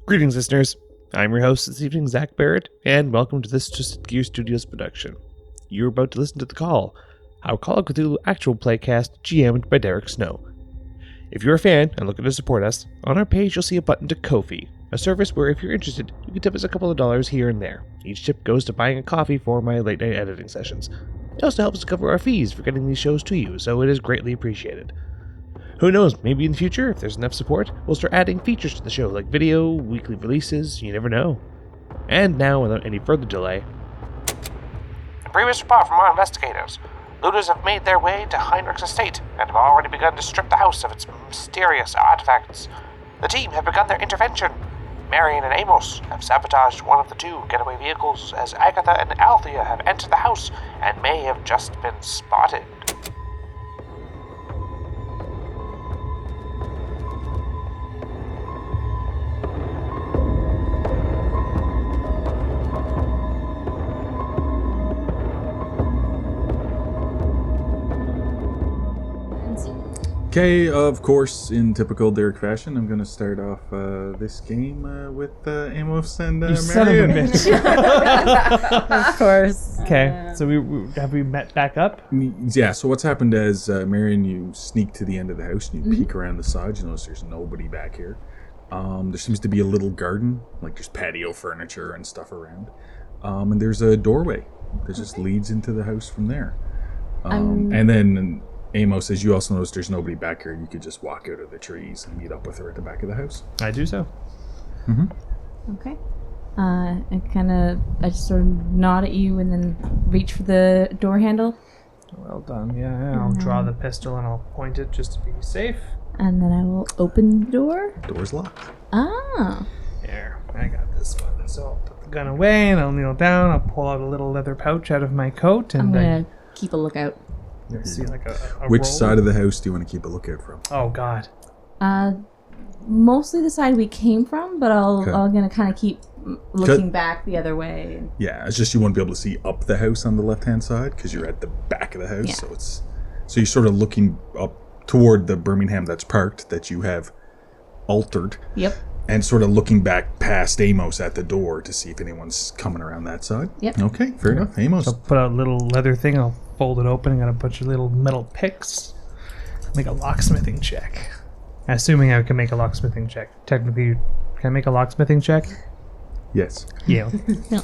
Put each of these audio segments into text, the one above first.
Greetings, listeners. I'm your host this evening, Zach Barrett, and welcome to this Twisted Gear Studios production. You're about to listen to The Call, our Call of Cthulhu actual playcast GM'd by Derek Snow. If you're a fan and looking to support us, on our page you'll see a button to Ko-fi, a service where if you're interested, you can tip us a couple of dollars here and there. Each tip goes to buying a coffee for my late night editing sessions. It also helps us cover our fees for getting these shows to you, so it is greatly appreciated. Who knows, maybe in the future, if there's enough support, we'll start adding features to the show like video, weekly releases, you never know. And now, without any further delay... A previous report from our investigators. Looters have made their way to Heinrich's estate and have already begun to strip the house of its mysterious artifacts. The team have begun their intervention. Marion and Amos have sabotaged one of the two getaway vehicles as Agatha and Althea have entered the house and may have just been spotted. Okay, of course, in typical Derek fashion, I'm going to start off this game with Amos and You son of a Marion. bitch. Of course. Okay, so have we met back up? Yeah, so what's happened is, Marion, you sneak to the end of the house and you peek around the side. You notice there's nobody back here. There seems to be a little garden, like there's patio furniture and stuff around. And there's a doorway that just leads into the house from there. And then... Amos, as you also notice, there's nobody back here. You could just walk out of the trees and meet up with her at the back of the house. I do so. Okay. I just sort of nod at you and then reach for the door handle. Well done, yeah. I'll draw the pistol and I'll point it just to be safe. And then I will open the door. Door's locked. Ah. There, I got this one. So I'll put the gun away and I'll kneel down. I'll pull out a little leather pouch out of my coat and I'm going to keep a lookout. see like a Which roll. side of the house do you want to keep a lookout from? Oh, God. Mostly the side we came from, but I'm going to kind of keep looking Cut. back the other way. Yeah, it's just you want to be able to see up the house on the left-hand side because you're at the back of the house. Yeah. So you're sort of looking up toward the Birmingham that's parked that you have altered. Yep. And sort of looking back past Amos at the door to see if anyone's coming around that side. Yep. Okay, fair enough. Amos. So I'll put out a little leather thing. I'll fold it open. I got a bunch of little metal picks. Make a locksmithing check. Assuming I can make a locksmithing check. Technically, can I make a locksmithing check? Yes. Yeah. No.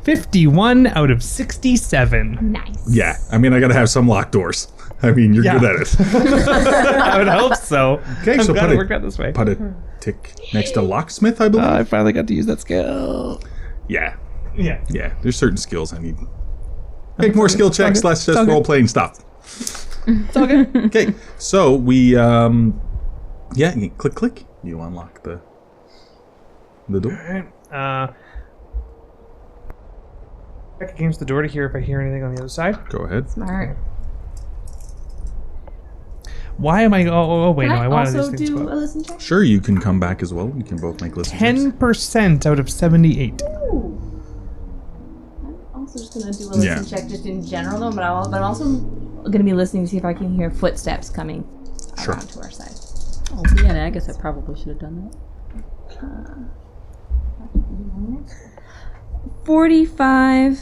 51 out of 67. Nice. Yeah, I mean, I got to have some locked doors. I mean, you're good at it. I would hope so. Okay, I'm so glad it worked out this way. Put a tick next to locksmith, I believe. I finally got to use that skill. Yeah. Yeah. Yeah, there's certain skills I need. Make more skill checks, less just okay. role-playing stuff. It's all good. Okay, so we, you click, you unlock the door. Alright. Back against the door to hear if I hear anything on the other side. Go ahead. Smart. Why am I... Oh wait, Can no, I I wanted also these things do to a listen check? Sure, you can come back as well. We can both make listen checks. 10% out of 78. Ooh. I'm also just going to do a listen check just in general, though, but I'm also going to be listening to see if I can hear footsteps coming around to our side. Oh, yeah, I guess I probably should have done that. 45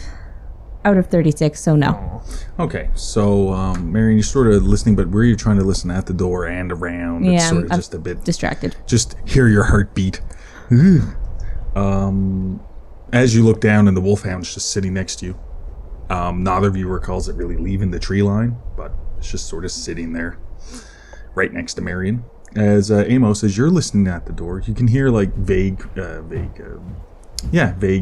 out of 36, so no. Okay, so, Marion, you're sort of listening, but where you're trying to listen at the door and around, it's Yeah, sort of I'm just a bit... distracted. Just hear your heartbeat. As you look down and the wolfhound's just sitting next to you. Neither of you recalls it really leaving the tree line, but it's just sort of sitting there right next to Marion. As Amos, as you're listening at the door, you can hear like vague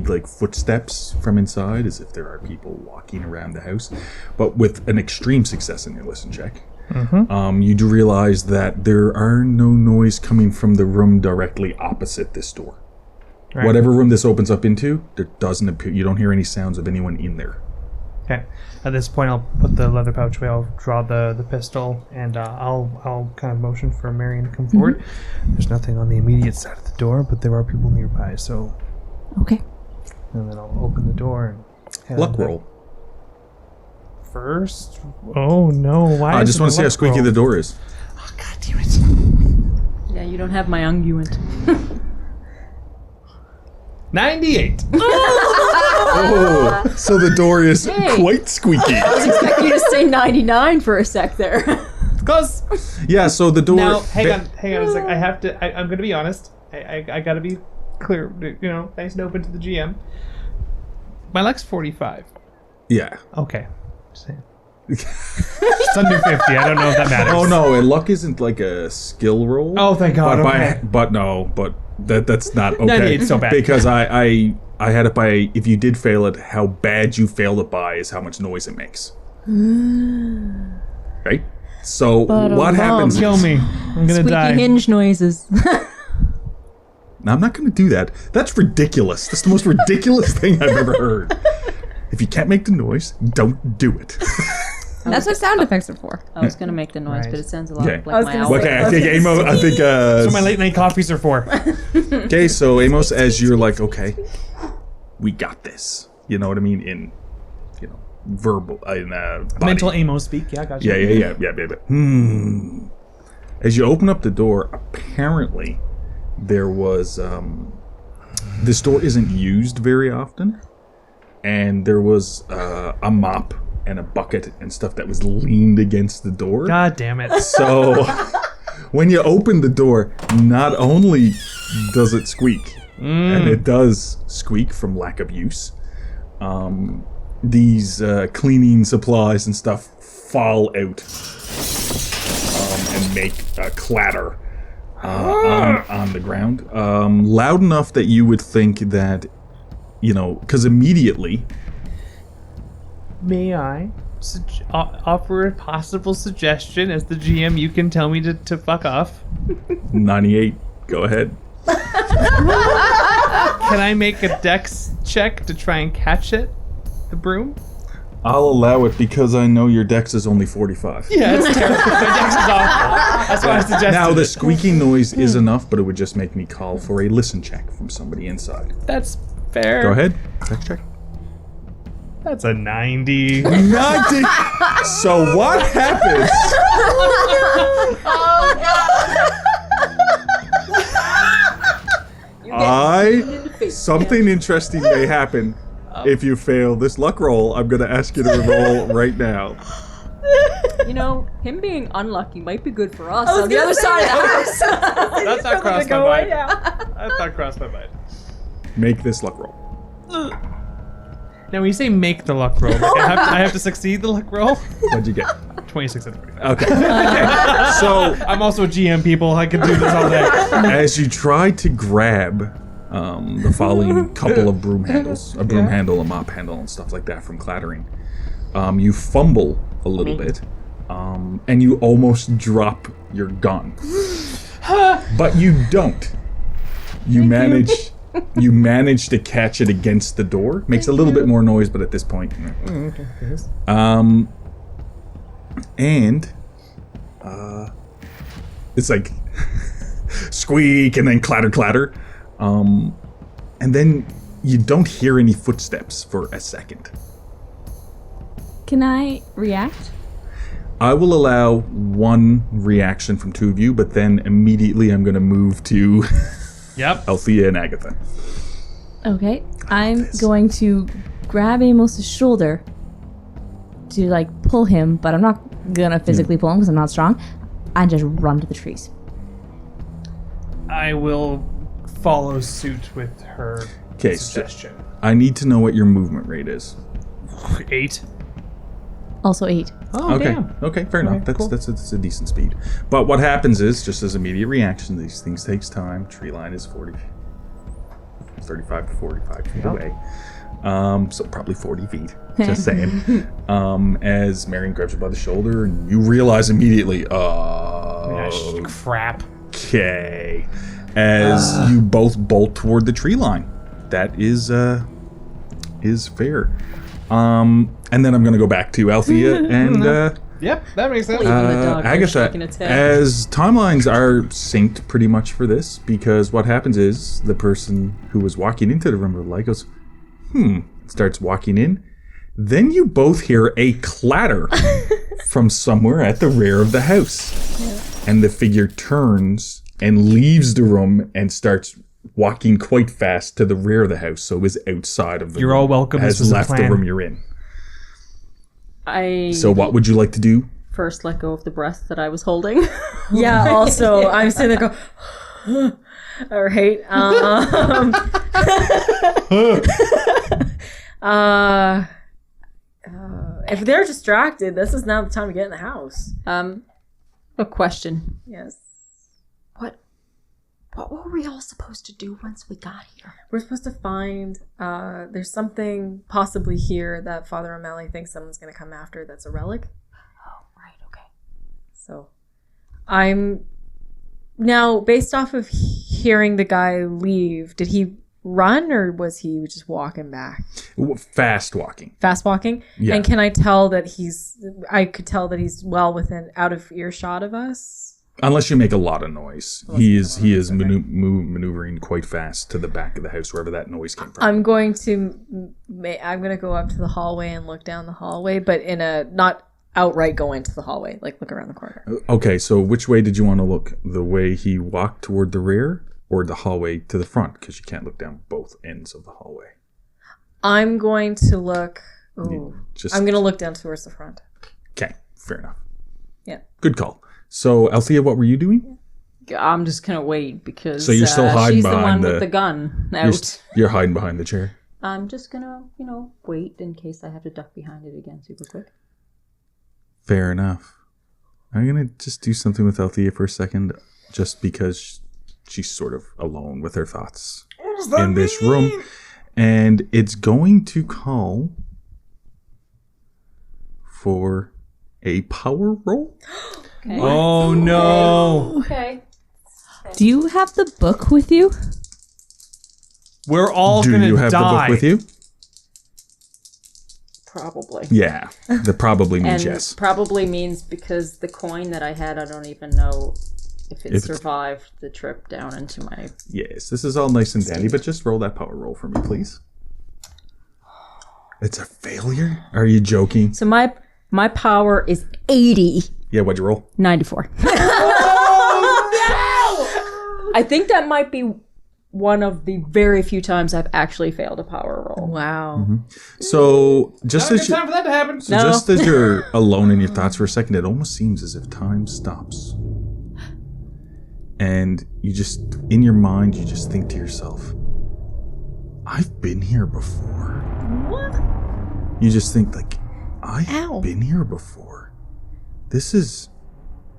like footsteps from inside, as if there are people walking around the house, but with an extreme success in your listen check. You do realize that there are no noise coming from the room directly opposite this door. Right. Whatever room this opens up into, there doesn't appear. You don't hear any sounds of anyone in there. Okay. At this point, I'll put the leather pouch away. I'll draw the pistol, and I'll kind of motion for Marion to come forward. There's nothing on the immediate side of the door, but there are people nearby, so... Okay. And then I'll open the door and... head Luck on back. roll. First? Oh, no. Why I is just it want a to see how luck squeaky roll? the door is. Oh, God damn it. Yeah, you You don't have my unguent. 98. Oh, so the door is quite squeaky. I was expecting you to say 99 for a sec there. Close. Yeah, so the door... Now, hang on a sec. I'm going to be honest. I got to be clear, nice and open to the GM. My luck's 45. Yeah. Okay. Just saying. It's under 50. I don't know if that matters. Oh, no, and luck isn't like a skill roll. Oh, thank God. But that's not okay. 98's so bad. Because I had it by, if you did fail it, how bad you failed it by is how much noise it makes. Right? So what happens? Kill me. I'm going to die. Squeaky hinge noises. Now, I'm not going to do that. That's ridiculous. That's the most ridiculous thing I've ever heard. If you can't make the noise, don't do it. That's what sound effects are for. I was going to make the noise, Right. but it sounds a lot Okay. like my owl. Okay, I think Amos, That's what my late night coffees are for. okay, so Amos, as you're like, okay, we got this. You know what I mean? In, verbal, in body. Mental Amos speak. Yeah, gotcha. Yeah. As you open up the door, apparently there was, this door isn't used very often, and there was a mop and a bucket and stuff that was leaned against the door. God damn it. So when you open the door, not only does it squeak, and it does squeak from lack of use, these cleaning supplies and stuff fall out and make a clatter on the ground. Loud enough that you would think that, because immediately... May I offer a possible suggestion as the GM? You can tell me to fuck off. 98, go ahead. Can I make a dex check to try and catch it? The broom? I'll allow it because I know your dex is only 45. Yeah, it's terrible. My dex is awful. That's why I suggested Now, the it. squeaking noise is enough, but it would just make me call for a listen check from somebody inside. That's fair. Go ahead. Dex check. That's a 90. 90! So what happens? Something interesting may happen if you fail this luck roll. I'm going to ask you to roll right now. Him being unlucky might be good for us on the other side of the house. That's not crossed my mind. That's not crossed my mind. Make this luck roll. Now, when you say make the luck roll, I have to succeed the luck roll? What'd you get? 26 and 45. Okay. So I'm also a GM, people. I could do this all day. as you try to grab the falling couple of broom handles, a broom handle, a mop handle, and stuff like that from clattering, you fumble a little bit, and you almost drop your gun. But you don't. You manage to catch it against the door. Makes a little bit more noise, but at this point, and it's like squeak and then clatter, clatter, and then you don't hear any footsteps for a second. Can I react? I will allow one reaction from two of you, but then immediately I'm going to move to Yep. Althea and Agatha. Okay. I'm going to grab Amos' shoulder to, pull him, but I'm not going to physically pull him because I'm not strong. I just run to the trees. I will follow suit with her suggestion. I need to know what your movement rate is. 8. Also 8. Oh, Okay. damn. Okay, fair enough. That's a decent speed. But what happens is, just as immediate reaction, these things takes time. Tree line is 35 to 45 feet away. So probably 40 feet. Just saying. As Marion grabs you by the shoulder, and you realize immediately, Crap. okay. As you both bolt toward the tree line. That is fair. And then I'm going to go back to Althea and Yep, that makes sense. The dog was Agatha. shaking its head. As timelines are synced pretty much for this, because what happens is the person who was walking into the room with the light goes, starts walking in. Then you both hear a clatter from somewhere at the rear of the house. Yeah. And the figure turns and leaves the room and starts walking quite fast to the rear of the house, so is outside of the You're room. all welcome. This Has was a left the plan. room you're in. I So what would you like to do? first let go of the breath that I was holding. Yeah, also, I'm sitting there going, all right. If they're distracted, this is now the time to get in the house. A question. Yes. What were we all supposed to do once we got here? We're supposed to find, there's something possibly here that Father O'Malley thinks someone's going to come after that's a relic. Oh, right, okay. So I'm now, based off of hearing the guy leave, did he run or was he just walking back? Fast walking. Fast walking? Yeah. And can I tell that I could tell that he's well within, out of earshot of us? Unless you make a lot of noise. He is maneuvering quite fast to the back of the house, wherever that noise came from. I'm going to go up to the hallway and look down the hallway, but in a, not outright go into the hallway, like look around the corner. Okay, so which way did you want to look? The way he walked toward the rear or the hallway to the front? Because you can't look down both ends of the hallway. I'm going to look, I'm going to look down towards the front. Okay, fair enough. Yeah. Good call. So, Althea, what were you doing? I'm just gonna wait because So you're still hiding she's the behind one with the gun out. You're hiding behind the chair. I'm just gonna, wait in case I have to duck behind it again super quick. Fair enough. I'm going to just do something with Althea for a second, just because she's sort of alone with her thoughts in this room. And it's going to call for a power roll. Okay. Oh no! Okay. Do you have the book with you? We're all Do gonna you have die. the book with you? Probably. Yeah. That probably means And yes. probably means because the coin that I had, I don't even know if it survived the trip down into my... Yes, this is all nice and dandy, but just roll that power roll for me, please. It's a failure? Are you joking? So my power is 80. Yeah, what'd you roll? 94. I think that might be one of the very few times I've actually failed a power roll. Wow. So, just Not a as good time for that to happen. So just as you're alone in your thoughts for a second, it almost seems as if time stops. And you just, in your mind, you just think to yourself, I've been here before. What? You just think, like, I've Ow. been here before. This is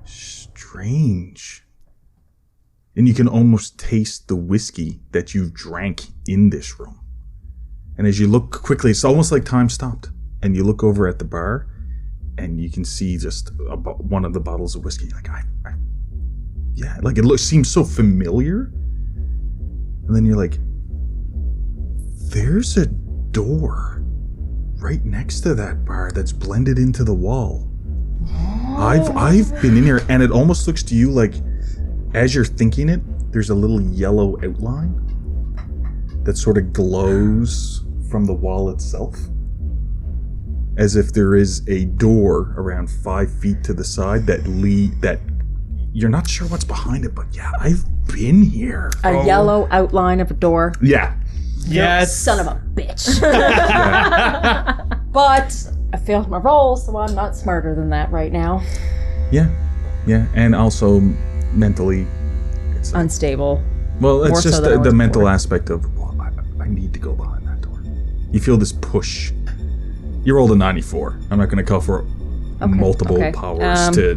strange. And you can almost taste the whiskey that you've drank in this room. And as you look quickly, it's almost like time stopped. And you look over at the bar, and you can see just one of the bottles of whiskey. Like, yeah, like it seems so familiar. And then you're like, there's a door right next to that bar that's blended into the wall. I've been in here, and it almost looks to you like, as you're thinking it, there's a little yellow outline that sort of glows from the wall itself, as if there is a door around 5 feet to the side that you're not sure what's behind it, but yeah, I've been here. A yellow outline of a door. Yeah. Yes. Son of a bitch. But I failed my roll, so I'm not smarter than that right now. Yeah, and also mentally, it's like, Unstable. well, it's more so just than I the was mental before. aspect of, well, I need to go behind that door. You feel this push. You rolled a 94. I'm not going to call for multiple powers to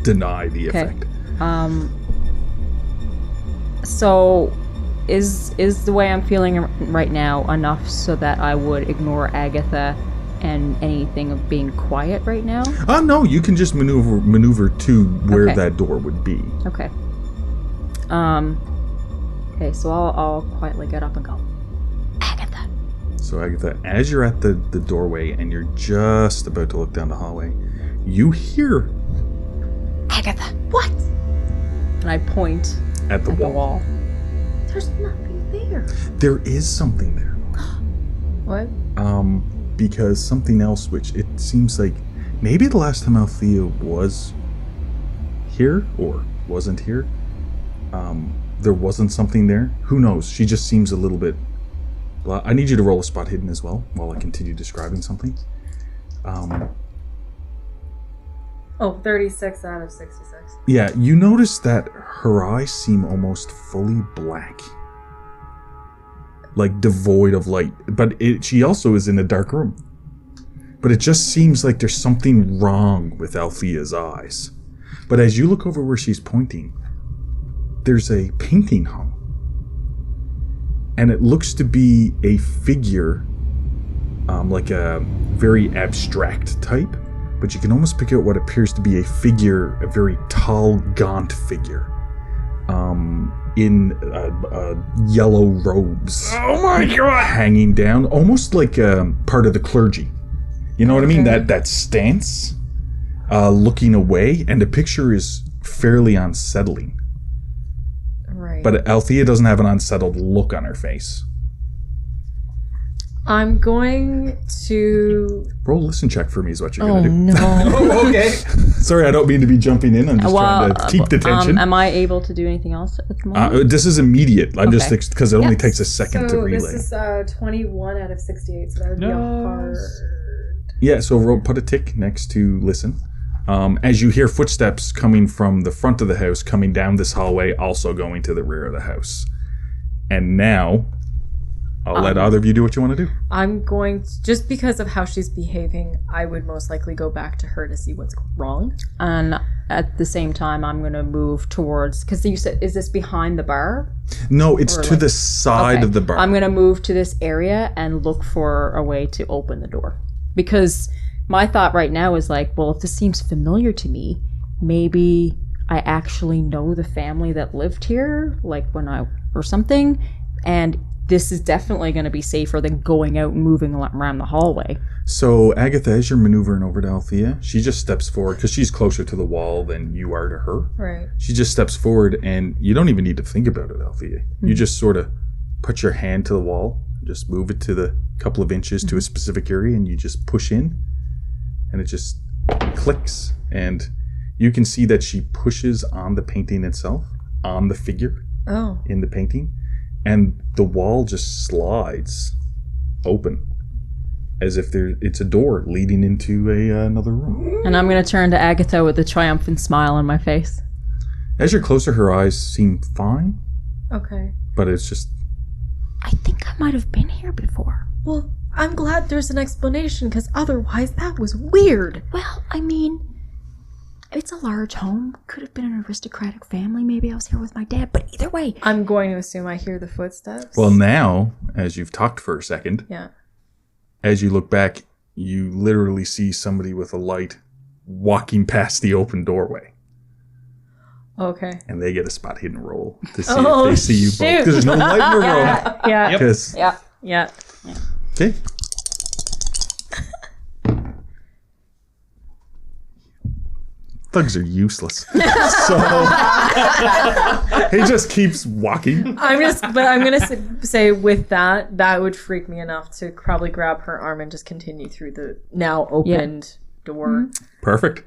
deny the effect. So is the way I'm feeling right now enough so that I would ignore Agatha and anything of being quiet right now? No, you can just maneuver to where Okay. that door would be. Okay. Okay, so I'll quietly get up and go, Agatha. So Agatha, as you're at the doorway and you're just about to look down the hallway, you hear Agatha, what? And I point at the at the wall. wall. There's nothing there. There is something there. What? Because something else, which it seems like maybe the last time Althea was here or wasn't here, there wasn't something there. Who knows? She just seems a little bit... I need you to roll a spot hidden as well while I continue describing something. 36 out of 66. Yeah, you notice that her eyes seem almost fully black. Like devoid of light. But she also is in a dark room. But it just seems like there's something wrong with Althea's eyes. But as you look over where she's pointing, there's a painting hung. And it looks to be a figure, like a very abstract type. But you can almost pick out what appears to be a figure, a very tall, gaunt figure. In yellow robes. Oh my god! Hanging down, almost like part of the clergy. You know what I mean? That stance, looking away, and the picture is fairly unsettling. Right. But Althea doesn't have an unsettled look on her face. I'm going to... Roll a listen check for me is what you're going to do. no. Oh, okay. Sorry, I don't mean to be jumping in. I'm just trying to keep the tension. Am I able to do anything else at the moment? This is immediate. I'm just because it only takes a second to So relay. this is 21 out of 68, so that would be a hard... Yeah, so put a tick next to listen. As you hear footsteps coming from the front of the house, coming down this hallway, also going to the rear of the house. And now, I'll let either of you do what you want to do. I'm going to, just because of how she's behaving, I would most likely go back to her to see what's wrong. And at the same time, I'm going to move towards... Because you said, is this behind the bar? No, it's Or to like- the side Okay. of the bar. I'm going to move to this area and look for a way to open the door. Because my thought right now is like, well, if this seems familiar to me, maybe I actually know the family that lived here, like or something, and this is definitely going to be safer than going out and moving around the hallway. So, Agatha, as you're maneuvering over to Althea, she just steps forward, because she's closer to the wall than you are to her. Right. She just steps forward, and you don't even need to think about it, Althea. You just sort of put your hand to the wall, just move it to the couple of inches to a specific area, and you just push in, and it just clicks. And you can see that she pushes on the painting itself, on the figure in the painting, and the wall just slides open, as if it's a door leading into another room. And I'm going to turn to Agatha with a triumphant smile on my face. As you're closer, her eyes seem fine, Okay. but it's just... I think I might have been here before. Well, I'm glad there's an explanation, because otherwise that was weird. Well, I mean, it's a large home. Could have been an aristocratic family. Maybe I was here with my dad. But either way, I'm going to assume I hear the footsteps. Well, now, as you've talked for a second, Yeah. as you look back, you literally see somebody with a light walking past the open doorway. Okay. And they get a spot hidden roll to see Oh, if they see you both. shoot. Because there's no light in the room. Yeah. Yep. 'Cause- Yeah. Okay. Thugs are useless. So he just keeps walking. I'm gonna say with that would freak me enough to probably grab her arm and just continue through the now opened door. Perfect.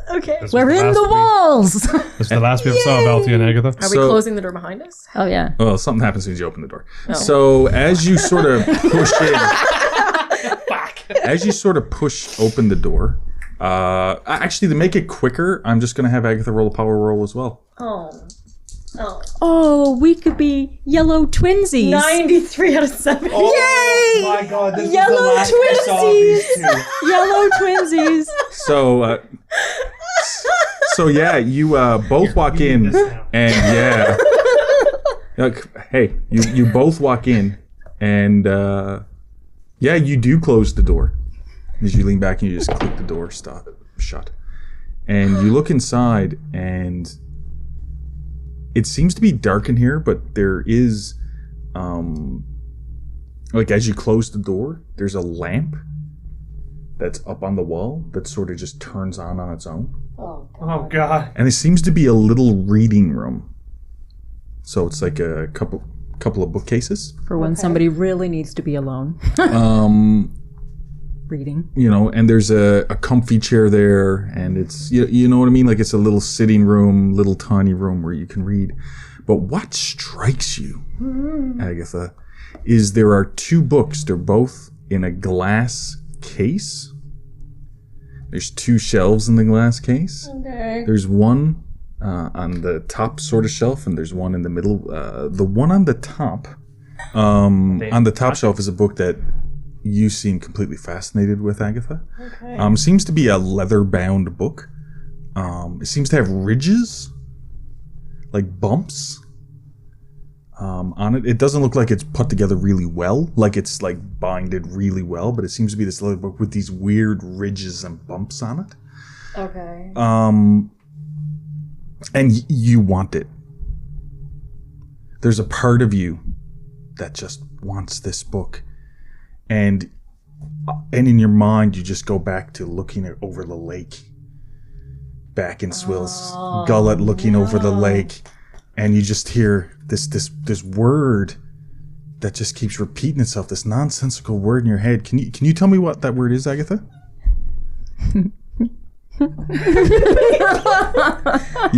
Okay. We're in the walls. This is the last we ever saw of Althea and Agatha. Are we closing the door behind us? Oh, yeah. Well, something happens as soon as you open the door. So as you sort of push in, as you sort of push open the door, actually to make it quicker, I'm just going to have Agatha roll a power roll as well. Oh, we could be yellow twinsies. 93 out of 70. Oh my god, this Yellow was the last we saw of these two. Yellow twinsies. So yeah, you both walk in, and yeah, look, hey, you both walk in, and yeah, you do close the door as you lean back and you just click the door shut, and you look inside, and it seems to be dark in here, but there is, like as you close the door, there's a lamp that's up on the wall that sort of just turns on its own. Oh god. And it seems to be a little reading room. So it's like a couple of bookcases. For when somebody really needs to be alone. reading. You know, and there's a comfy chair there, and it's, you know what I mean? Like, it's a little sitting room, little tiny room where you can read. But what strikes you, Agatha, is there are 2 books. They're both in a glass case. There's 2 shelves in the glass case. Okay. There's one on the top sort of shelf, and there's one in the middle. The one on the top, shelf is a book that you seem completely fascinated with, Agatha. Okay. Seems to be a leather-bound book. It seems to have ridges, like bumps, on it. It doesn't look like it's put together really well, like it's like binded really well, but it seems to be this leather book with these weird ridges and bumps on it. Okay. And you want it. There's a part of you that just wants this book. And in your mind, you just go back to looking over the lake. Back in Swill's gullet, looking over the lake. And you just hear this word that just keeps repeating itself, this nonsensical word in your head. Can you tell me what that word is, Agatha? You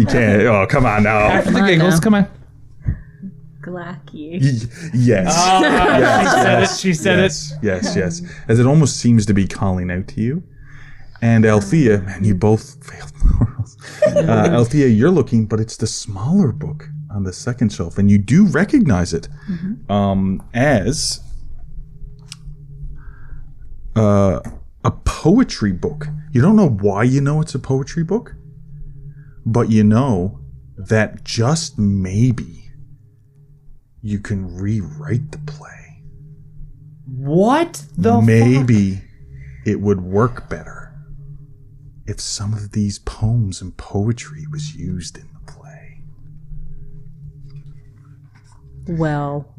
can't. Oh, come on now. After the giggles, come on. Glacky. Yes. She said it. Yes. As it almost seems to be calling out to you. And Althea, man, you both failed. Althea, you're looking, but it's the smaller book on the second shelf, and you do recognize it as a poetry book. You don't know why you know it's a poetry book, but you know that just maybe you can rewrite the play. What the Maybe it would work better if some of these poems and poetry was used in the play. Well,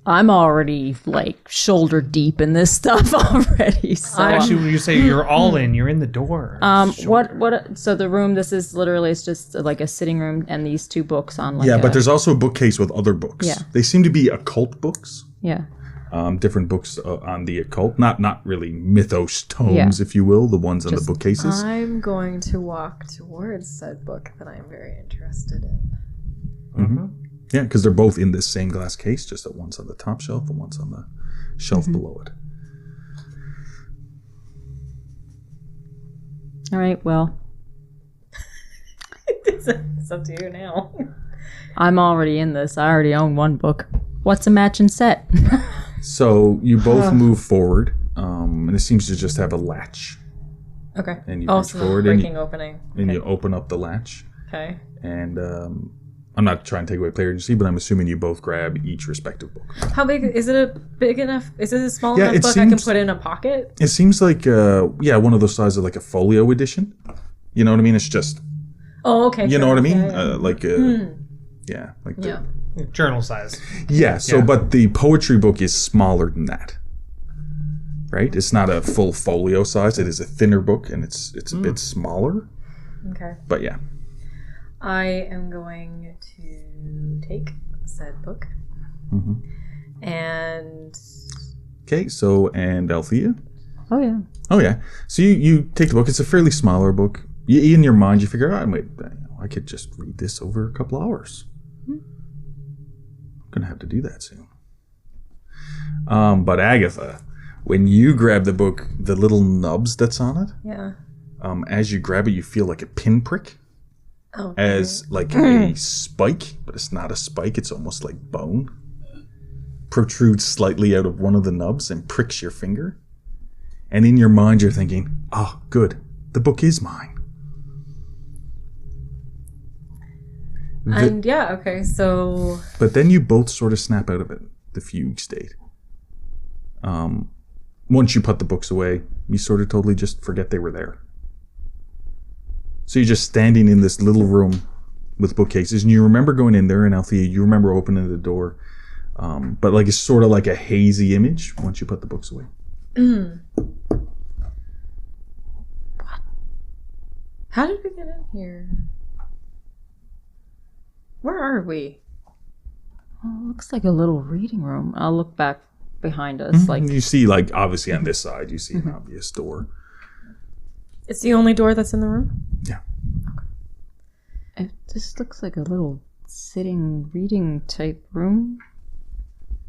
I'm already like shoulder deep in this stuff already. So Actually, when you say you're all in, you're in the door. what? So the room. This is literally it's just like a sitting room, and these 2 books on like. But there's also a bookcase with other books. Yeah. They seem to be occult books. Yeah. Different books on the occult, not really mythos tomes, if you will, the ones on the bookcases. I'm going to walk towards said book that I'm very interested in. Mm-hmm. Yeah, because they're both in this same glass case, just that one's on the top shelf and one's on the shelf below it. All right. Well, It's up to you now. I'm already in this. I already own 1 book. What's a matching set? So you both move forward, and it seems to just have a latch. Okay. And you Oh, reach so forward breaking opening. and you open up the latch. Okay. And I'm not trying to take away player agency, but I'm assuming you both grab each respective book. How big is it? A big enough? Is it a small Yeah, enough it book I can seems- put in a pocket? It seems like, one of those sizes, like a folio edition. You know what I mean? It's just, Oh, okay. you know what I mean? Yeah. Like like the, Yeah. Journal size. Yeah, so, but the poetry book is smaller than that. Right? It's not a full folio size. It is a thinner book, and it's a bit smaller. Okay. But yeah. I am going to take said book. And Okay, so, and Althea? Oh yeah. Oh, yeah. So you take the book. It's a fairly smaller book. In your mind, you figure, I could just read this over a couple hours. I'm going to have to do that soon. But Agatha, when you grab the book, the little nubs that's on it, yeah. as you grab it, you feel like a pinprick. Oh. As like a spike, but it's not a spike, it's almost like bone. Protrudes slightly out of one of the nubs and pricks your finger. And in your mind, you're thinking, oh, good, the book is mine. And yeah, okay, so But then you both sort of snap out of it, the fugue state. Once you put the books away, you sort of totally just forget they were there. So you're just standing in this little room with bookcases, and you remember going in there, and Althea, you remember opening the door. But like it's sort of like a hazy image once you put the books away. what? How did we get in here? Where are we? Well, it looks like a little reading room. I'll look back behind us. Like You see, like, obviously on this side, you see an obvious door. It's the only door that's in the room? Yeah. this looks like a little sitting reading type room.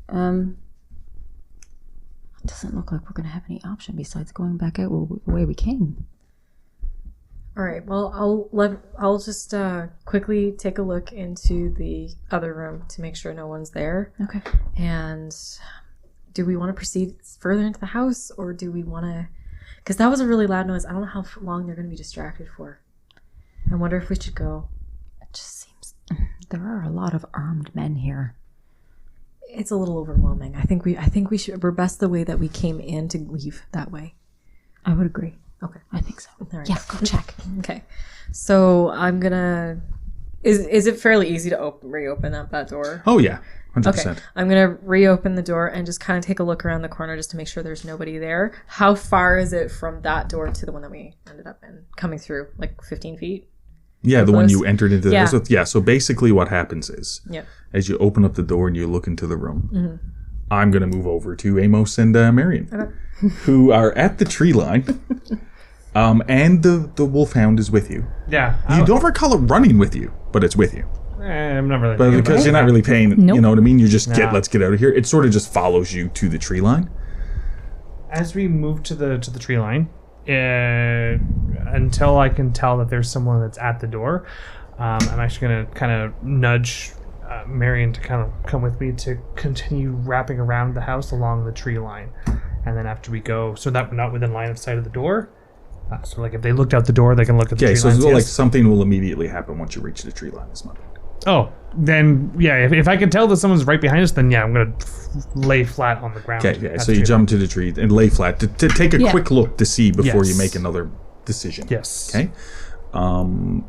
It doesn't look like we're gonna have any option besides going back out the way we came. All right. Well, I'll just quickly take a look into the other room to make sure no one's there. Okay. And do we want to proceed further into the house, or do we want to? Because that was a really loud noise. I don't know how long they're going to be distracted for. I wonder if we should go. It just seems there are a lot of armed men here. It's a little overwhelming. I think we should. We're best the way that we came in to leave that way. I would agree. Okay. I think so. All right. Yeah, go check. Okay. So I'm gonna. Is it fairly easy to reopen that door? Oh, yeah. 100%. Okay. I'm gonna reopen the door and just kind of take a look around the corner just to make sure there's nobody there. How far is it from that door to the one that we ended up in coming through? Like 15 feet? Yeah, the one close? you entered into the Yeah. house with. Yeah, so basically what happens is, Yeah. as you open up the door and you look into the room, I'm going to move over to Amos and Marion, who are at the tree line, and the wolfhound is with you. Yeah. You don't recall it running with you, but it's with you. I'm not really. But because you're not really paying, Nope. you know what I mean? You just Nah. let's get out of here. It sort of just follows you to the tree line. As we move to the tree line, until I can tell that there's someone that's at the door, I'm actually gonna kind of nudge Marion to kind of come with me to continue wrapping around the house along the tree line, and then after we go, so that we're not within line of sight of the door. So like if they looked out the door, they can look at the Okay, tree so line. it's like something will immediately happen once you reach the tree line. This month. Oh, then yeah. If I can tell that someone's right behind us, then yeah, I'm gonna lay flat on the ground. Okay, yeah. at So the you tree jump to the tree and lay flat to take a Yeah. quick look to see before you Yes. make another decision. line. Yes. Okay.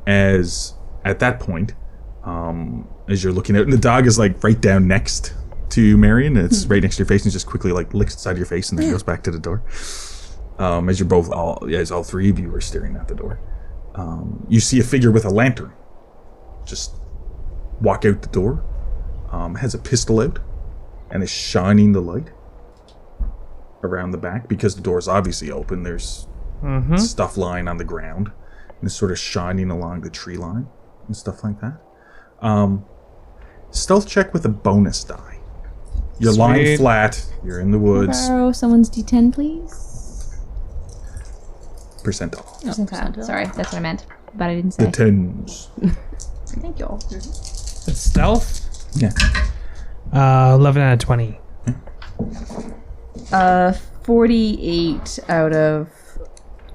As at that point, as you're looking out, and the dog is like right down next to Marion, and it's right next to your face, and just quickly like licks the side of your face, and then goes back to the door. As you're both as all three of you are staring at the door, you see a figure with a lantern just walk out the door. Has a pistol out and is shining the light around the back because the door is obviously open. There's stuff lying on the ground, and it's sort of shining along the tree line and stuff like that. Stealth check with a bonus die. You're lying Sweet. flat. You're in the woods. Borrow someone's D10, please. Percentile. Percentile. Sorry, that's what I meant. But I didn't say. The tens. Thank you. It's stealth. Yeah. 11 out of 20. 48 out of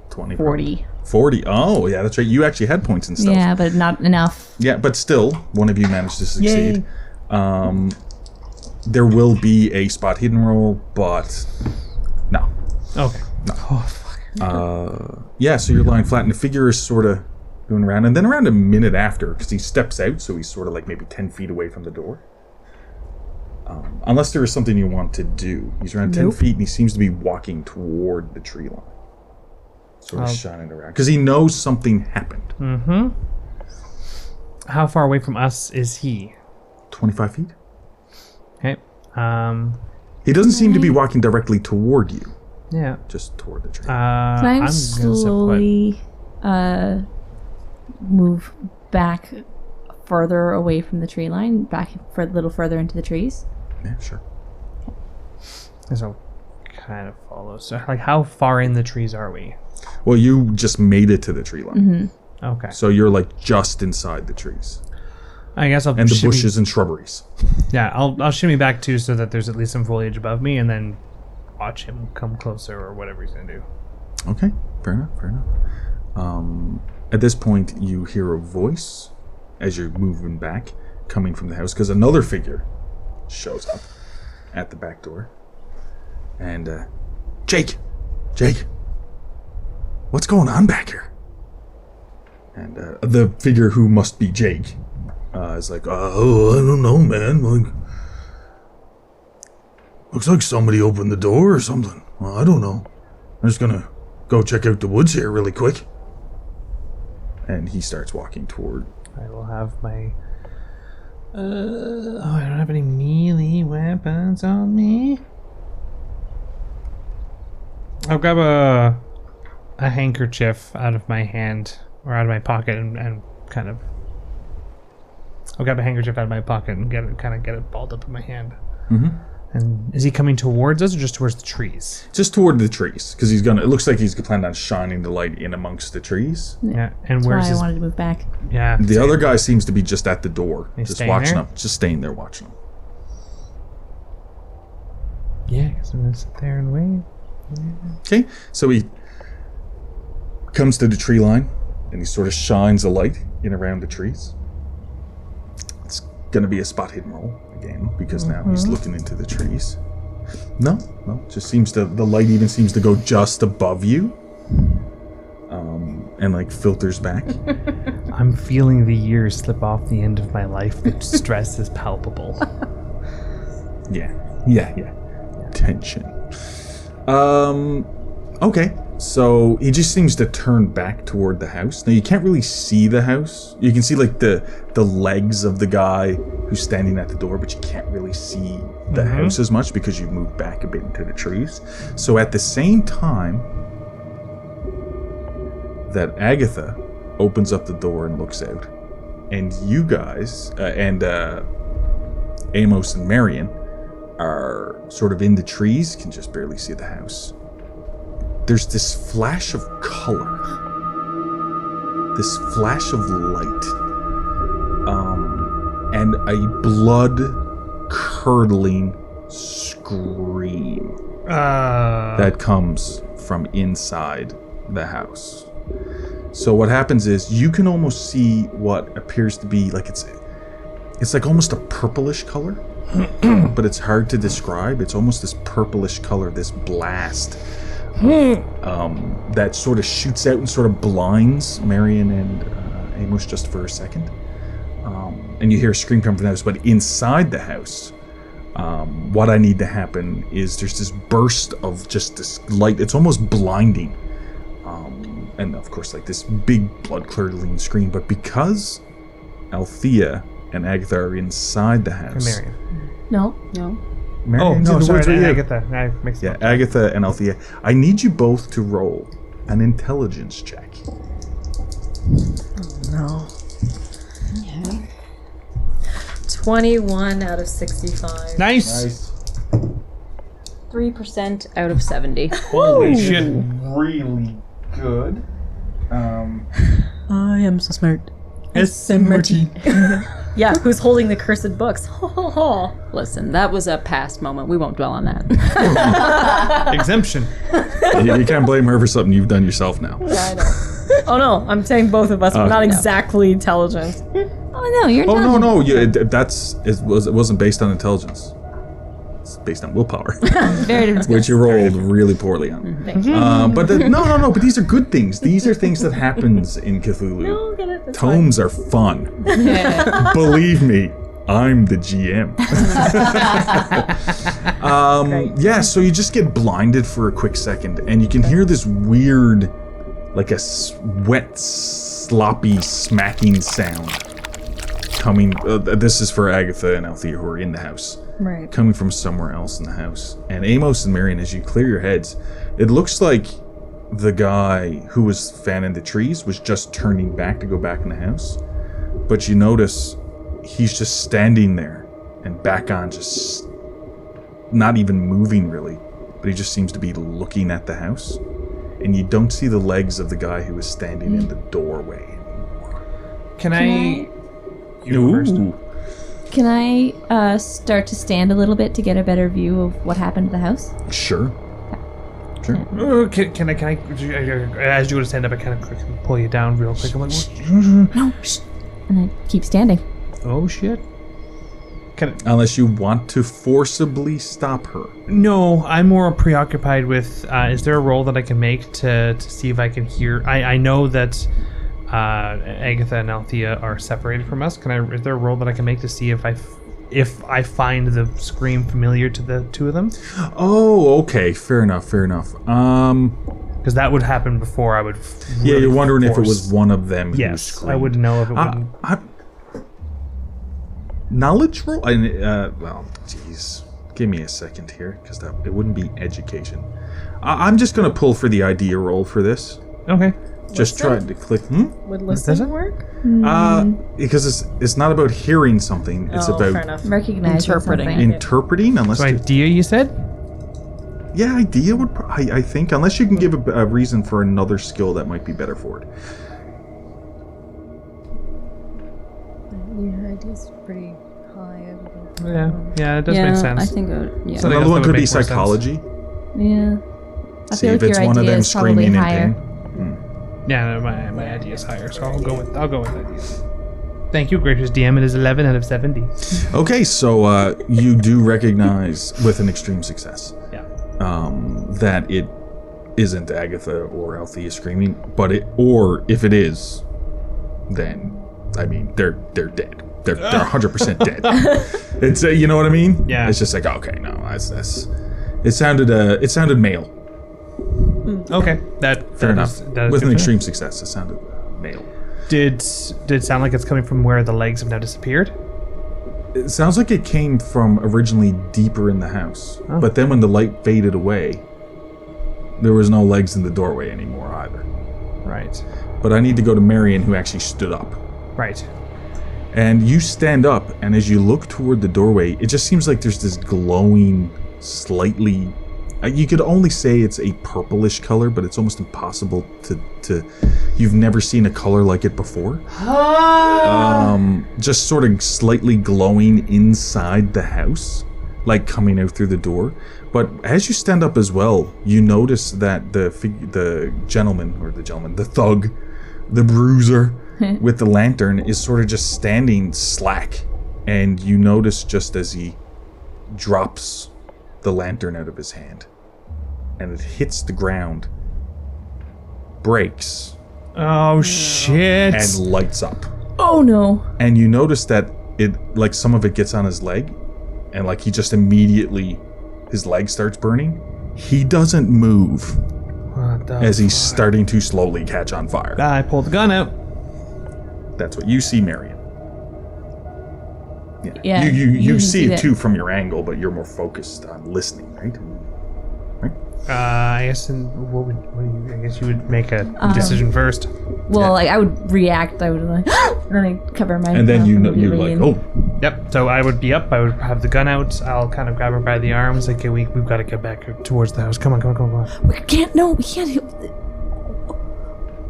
20. 40. 40. Oh, yeah, that's right. You actually had points in stealth. Yeah, but not enough. Yeah, but still, one of you managed to succeed. There will be a spot hidden roll, but no. Okay. Yeah, so you're lying flat, and the figure is sort of going around, and then around a minute after, because he steps out, so he's sort of like maybe 10 feet away from the door. Unless there is something you want to do. He's around 10 feet, and he seems to be walking toward the tree line. Sort of shining around. Because he knows something happened. Mm-hmm. How far away from us is he? 25 feet? Okay. He doesn't seem to be walking directly toward you. Yeah. Just toward the tree. Can I I'm slowly move back further away from the tree line, back for a little further into the trees? Yeah, sure. So kind of follow. So like, how far in the trees are we? Well, you just made it to the tree line. Okay. So you're like just inside the trees. I guess I'll And the shimmy- bushes and shrubberies. Yeah, I'll shimmy back too, so that there's at least some foliage above me, and then watch him come closer or whatever he's gonna do. Okay, fair enough, fair enough. At this point, you hear a voice as you're moving back, coming from the house, because another figure shows up at the back door. And, Jake, what's going on back here? And the figure who must be Jake is like, oh, I don't know, man. Like, looks like somebody opened the door or something. Well, I don't know. I'm just gonna go check out the woods here really quick. And he starts walking toward. I will have my. I don't have any melee weapons on me. I'll grab a handkerchief out of my hand or out of my pocket and kind of. I'll grab a handkerchief out of my pocket and get it balled up in my hand. Mm-hmm. And is he coming towards us or just towards the trees? Just toward the trees, because it looks like he's planning on shining the light in amongst the trees. Yeah, and That's where's why I his? wanted to move back. Yeah, The other guy seems to be just at the door, He's just staying watching there? him, just staying there watching him. Yeah, I guess I'm gonna sit there and wait. Okay, so he comes to the tree line, and he sort of shines a light in around the trees. It's gonna be a spot hidden roll again, because now he's looking into the trees. No, just the light even seems to go just above you, and like filters back. I'm feeling the years slip off the end of my life. The stress is palpable. Yeah. Tension. Okay. So he just seems to turn back toward the house. Now you can't really see the house. You can see like the legs of the guy who's standing at the door, but you can't really see the house as much because you've moved back a bit into the trees. So at the same time that Agatha opens up the door and looks out, and you guys and Amos and Marion are sort of in the trees, can just barely see the house. There's this flash of color, this flash of light, and a blood-curdling scream that comes from inside the house. So what happens is you can almost see what appears to be like it's like almost a purplish color, but it's hard to describe. It's almost this purplish color, this blast. That sort of shoots out and sort of blinds Marion and Amos just for a second. And you hear a scream come from the house, but inside the house, what I need to happen is there's this burst of just this light. It's almost blinding. And of course, like this big blood-curdling scream. But because Althea and Agatha are inside the house... Marion. No. Marion's in the sorry, woods with you. Agatha. That makes Yeah, sense. Agatha and Althea. I need you both to roll an intelligence check. No. 21 out of 65. Nice. 3% out of 70. Holy shit. Really good. I am so smart. SMRT. Yeah, who's holding the cursed books? Ho, ho, ho. Listen, that was a past moment. We won't dwell on that. Exemption. You can't blame her for something you've done yourself now. Yeah, I know. Oh no, I'm saying both of us. We're not exactly intelligent. Oh no, you're Oh not. no! It wasn't based on intelligence. It's based on willpower, Very different. which you rolled really poorly on. But no. But these are good things. These are things that happens in Cthulhu. No, get it. It's Tomes are fun. Believe me, I'm the GM. Yeah, so you just get blinded for a quick second, and you can hear this weird, like a wet, sloppy smacking sound coming. This is for Agatha and Althea who are in the house. Right. Coming from somewhere else in the house. And Amos and Marion, as you clear your heads, it looks like the guy who was fanning the trees was just turning back to go back in the house. But you notice he's just standing there and back on, just not even moving really. But he just seems to be looking at the house. And you don't see the legs of the guy who was standing in the doorway anymore. Can I... You go first. Ooh. Can I start to stand a little bit to get a better view of what happened to the house? Sure. Can I, as you go to stand up, I kind of quickly pull you down real quick. I'm like, what? No. Shh. And I keep standing. Oh shit. Unless you want to forcibly stop her. No, I'm more preoccupied with, is there a roll that I can make to see if I can hear? I know that Agatha and Althea are separated from us. Is there a roll that I can make to see if I find the scream familiar to the two of them? Oh, okay. Fair enough. Because that would happen before I would. Yeah, really you're wondering if it force- was one of them who Yes, screamed. I wouldn't know if it would. Knowledge roll? Well, jeez. Give me a second here, because it wouldn't be education. I'm just going to pull for the idea roll for this. Okay. Just trying to click. Would listen work? Because it's not about hearing something. It's fair about enough. Recognizing Interpreting. something. interpreting. Unless So idea, you said? yeah, idea would. I think unless you can give a reason for another skill that might be better for it. Yeah, idea's pretty high. Yeah, it does make sense. I think Something yeah. else Another that one would could be make more sense. psychology. Yeah. I See feel if like it's your one of idea them is probably screaming in higher. pain. Yeah, no, my idea is higher, so I'll go with ideas. Thank you, gracious DM. It is 11 out of 70. Okay, so you do recognize with an extreme success that it isn't Agatha or Althea screaming, or if it is, then I mean they're dead. They're 100% dead. It's you know what I mean? Yeah. It's just like okay, no, that's it sounded male. Okay, that Fair enough. is With good an to know. extreme success, it sounded male. Did it sound like it's coming from where the legs have now disappeared? It sounds like it came from originally deeper in the house, but then when the light faded away, there was no legs in the doorway anymore either. Right. But I need to go to Marion, who actually stood up. Right. And you stand up, and as you look toward the doorway, it just seems like there's this glowing, slightly... You could only say it's a purplish color, but it's almost impossible to you've never seen a color like it before. Just sort of slightly glowing inside the house, like coming out through the door. But as you stand up as well, you notice that the thug, the bruiser with the lantern is sort of just standing slack. And you notice just as he drops the lantern out of his hand and it hits the ground, breaks, Oh shit! and lights up. Oh no. And you notice that it, like, some of it gets on his leg, and like he just immediately, his leg starts burning. He doesn't move What the as he's starting to slowly catch on fire. I pulled the gun out. That's what you see, Marion. Yeah, You you can see see it that. too from your angle, but you're more focused on listening, right? I guess. I guess you would make a decision first. Well, like I would react. I would like, and I cover my. And then mouth you're immediately like, and- oh, Yep. So I would be up. I would have the gun out. I'll kind of grab her by the arms. Like, okay, we've got to get back towards the house. Come on. We can't. No, we can't.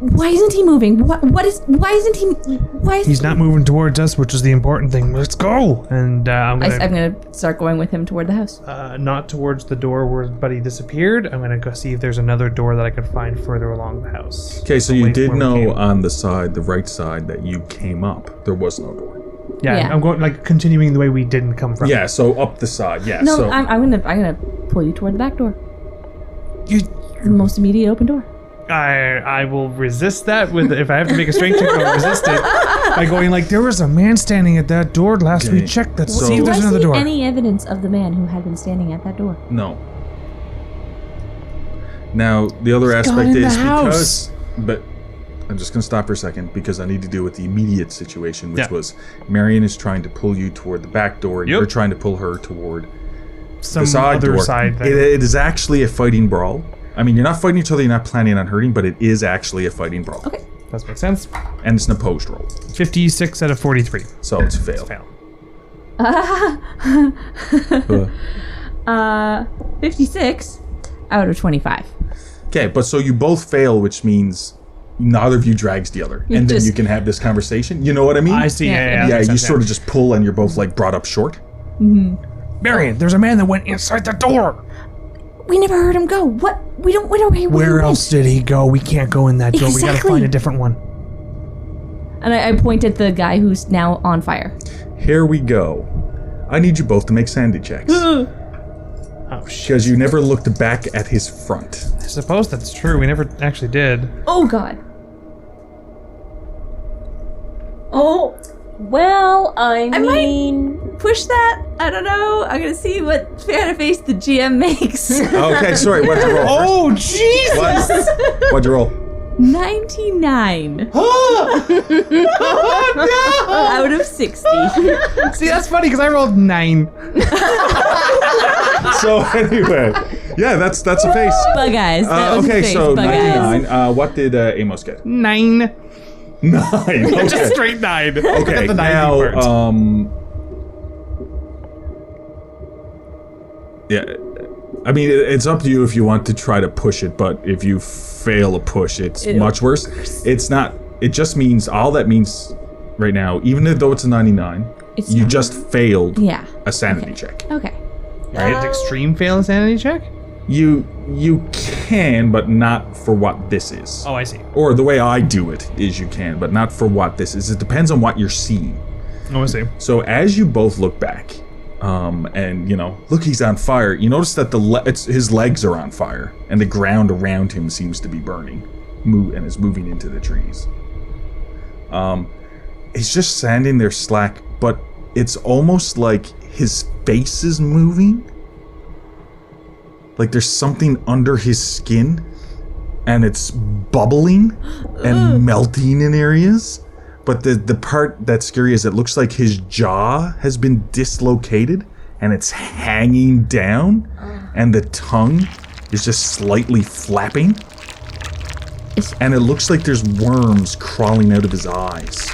Why isn't he moving? Why isn't he? He's not moving towards us, which is the important thing. Let's go. And I'm I'm gonna gonna start going with him toward the house. not towards the door where Buddy disappeared. I'm gonna go see if there's another door that I could find further along the house. okay. So Away you from did where we know came. on the right side that you came up, there was no door. Yeah, Yeah. I'm going like continuing the way we didn't come from. Yeah, so up the side. Yeah. No, so I'm gonna pull you toward the back door, You, the most immediate open door. I will resist that with if I have to make a strength check. I'll resist it by going like there was a man standing at that door last we Okay. checked. Let's So- see if Do I there's see another door. any evidence of the man who had been standing at that door? no. Now the other aspect in the is house. because, but I'm just gonna stop for a second because I need to deal with the immediate situation, which Yeah. was Marion is trying to pull you toward the back door, and Yep. you're trying to pull her toward Some the side other door. side thing. It is actually a fighting brawl. I mean, you're not fighting each other, you're not planning on hurting, but it is actually a fighting brawl. Okay. Does make sense. And it's an opposed roll. 56 out of 43. So it's a fail. Fail. 56 out of 25. Okay, but so you both fail, which means neither of you drags the other. You and then just- you can have this conversation. You know what I mean? I see. Yeah, Yeah. Yeah, you sort of just pull and you're both like brought up short. Marion, there's a man that went inside the door. We never heard him go. What? We don't know where he Where went. else did he go? We can't go in that door. We gotta Exactly. find a different one. And I point at the guy who's now on fire. Here we go. I need you both to make sanity checks. Oh shit. Because you never looked back at his front. I suppose that's true. We never actually did. Oh God. Oh, well, I might- mean, Push that. I don't know. I'm gonna see what fan face the GM makes. Okay, sorry, what'd you roll? Oh Jesus! What? What'd you roll? 99 out of 60. See, that's funny because I rolled 9. So anyway, yeah, that's a face. Bug eyes. That was Okay, his face. so Bug eyes. 99. What did Amos get? 9. 9. Okay. Just straight 9. Okay, The 90 now, part. yeah, I mean, it's up to you if you want to try to push it, but if you fail a push, it's much worse. It's not, it just means, all that means right now, even though it's a 99, you just failed a sanity check. Okay. Right? Extreme fail sanity check? You can, but not for what this is. Oh, I see. Or the way I do it is you can, but not for what this is. It depends on what you're seeing. Oh, I see. So as you both look back, and look, he's on fire. You notice that his legs are on fire, and the ground around him seems to be burning, and is moving into the trees. He's just standing there slack, but it's almost like his face is moving. Like there's something under his skin, and it's bubbling and melting in areas. But the part that's scary is it looks like his jaw has been dislocated and it's hanging down, and the tongue is just slightly flapping. And it looks like there's worms crawling out of his eyes.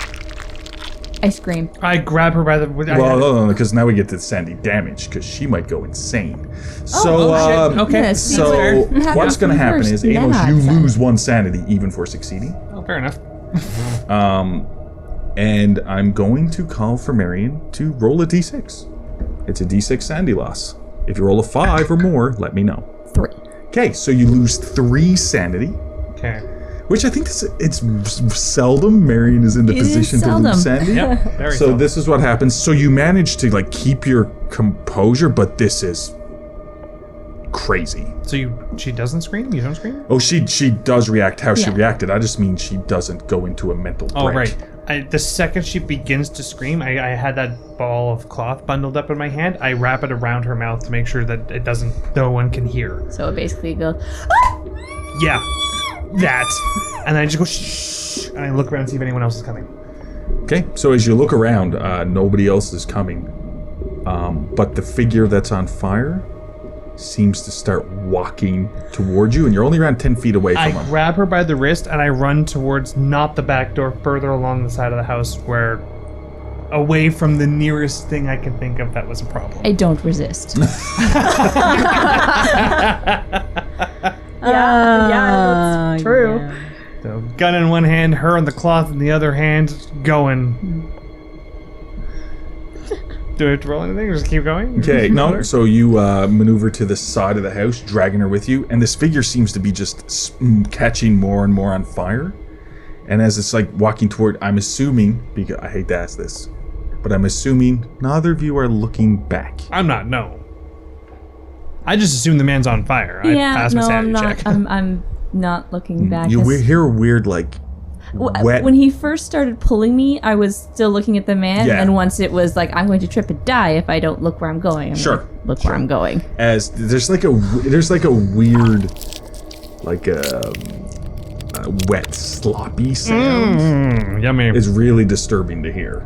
I scream. I grab her by the... Well, because now we get to sandy damage, because she might go insane. So, shit. Okay. Yeah, so what's going to happen is, Amos, you lose 1 sanity even for succeeding. Oh, fair enough. And I'm going to call for Marion to roll a d6. It's a d6 sandy loss. If you roll a 5 or more, let me know. 3. Okay, so you lose 3 sanity. Okay. Which I think it's seldom Marion is in the position to lose sanity. Yep, very So seldom. this is what happens. So you manage to keep your composure, but this is crazy. So she doesn't scream? You don't scream? Oh, she does react how she reacted. I just mean she doesn't go into a mental break. Oh, right. The second she begins to scream, I had that ball of cloth bundled up in my hand. I wrap it around her mouth to make sure that no one can hear. So it basically goes, Yeah, that. And I just go, shh, and I look around to see if anyone else is coming. Okay, so as you look around, nobody else is coming. But the figure that's on fire seems to start walking towards you, and you're only around 10 feet away from I him. grab her by the wrist and I run towards not the back door, further along the side of the house, where away from the nearest thing I can think of that was a problem. I don't resist. Yeah, that's true. Yeah. So gun in one hand, her on the cloth in the other hand, going. Do I have to roll anything or just keep going? Okay, no, so you maneuver to the side of the house, dragging her with you, and this figure seems to be just catching more and more on fire. And as it's walking toward, I'm assuming, because I hate to ask this, but I'm assuming neither of you are looking back. I'm not, no. I just assume the man's on fire. I passed my sanity I'm not. check. I'm not looking back. You 'cause hear a weird, wet... when he first started pulling me, I was still looking at the man, Yeah. and once it was like, I'm going to trip and die if I don't look where I'm going. I'm Sure, gonna look where I'm going. As there's a weird, a wet, sloppy sound. Yummy. Is really disturbing to hear,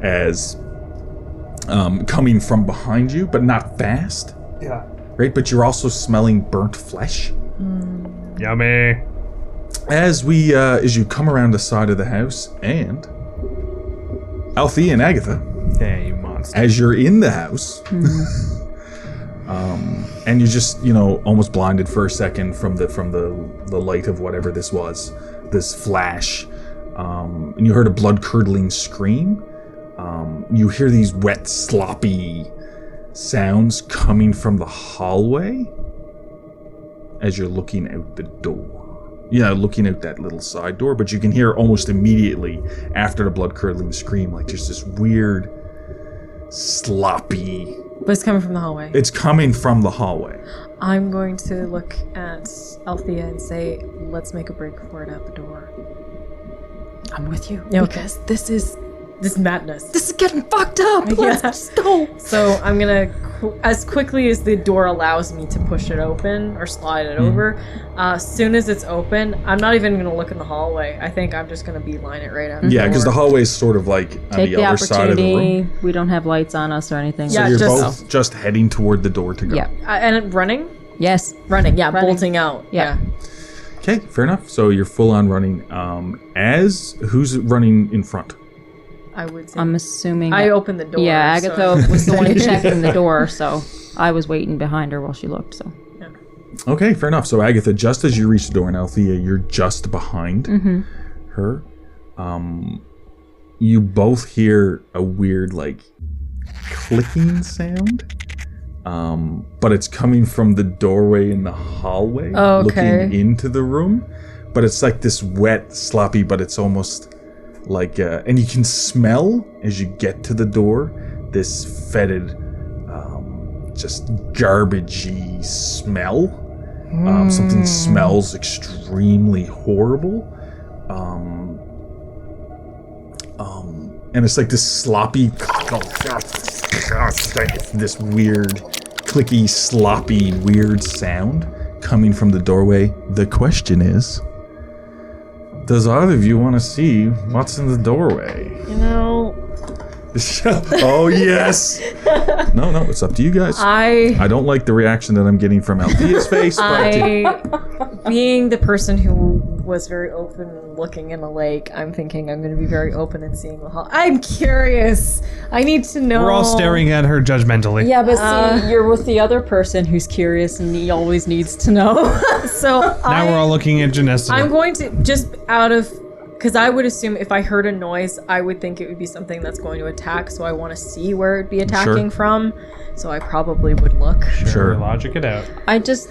as coming from behind you, but not fast. Yeah. Right, but you're also smelling burnt flesh. Yummy. As you come around the side of the house, and Althea and Agatha, Yeah, you monster. as you're in the house, and you're just almost blinded for a second from the light of whatever this was, this flash, and you heard a blood-curdling scream. You hear these wet, sloppy sounds coming from the hallway as you're looking out the door. Yeah, looking out that little side door, but you can hear almost immediately after the blood-curdling scream, there's this weird, sloppy... But it's coming from the hallway. It's coming from the hallway. I'm going to look at Althea and say, let's make a break for it at the door. I'm with you. Yeah, okay. Because this is This madness. getting fucked up. Yeah. Let's just go. So I'm gonna as quickly as the door allows me to push it open or slide it over, as soon as it's open, I'm not even going to look in the hallway. I think I'm just going to beeline it right out. Yeah, because the hallway is sort of like on Take the other side of the room. opportunity. We don't have lights on us or anything. So Yeah, you're just- both just heading toward the door to go. Yeah. And running? Yes. Running, yeah, Running. bolting out. Yeah. Okay, fair enough. So you're full on running. Who's running in front? I would say. I'm assuming. I opened the door. Yeah, so- Agatha was the one checking the door, so I was waiting behind her while she looked. So Okay, fair enough. So Agatha, just as you reach the door, and Althea, you're just behind her. You both hear a weird, like, clicking sound. But it's coming from the doorway in the hallway, Okay. looking into the room. But it's like this wet, sloppy, but it's almost like, and you can smell as you get to the door this fetid, just garbagey smell. Something smells extremely horrible. And it's like this sloppy, this weird, clicky, sloppy, weird sound coming from the doorway. The question is, does either of you want to see what's in the doorway? You know, Oh, yes! No, it's up to you guys. I don't like the reaction that I'm getting from Althea's face, but... being the person who was very open looking in a lake, I'm thinking I'm going to be very open and seeing the hall. I'm curious. I need to know. We're all staring at her judgmentally. yeah, but see, you're with the other person who's curious and he always needs to know. So Now we're all looking at Janessa. I'm going to, just out of, because I would assume if I heard a noise, I would think it would be something that's going to attack, so I want to see where it'd be attacking from, so I probably would look. Sure. Logic it out. I'm just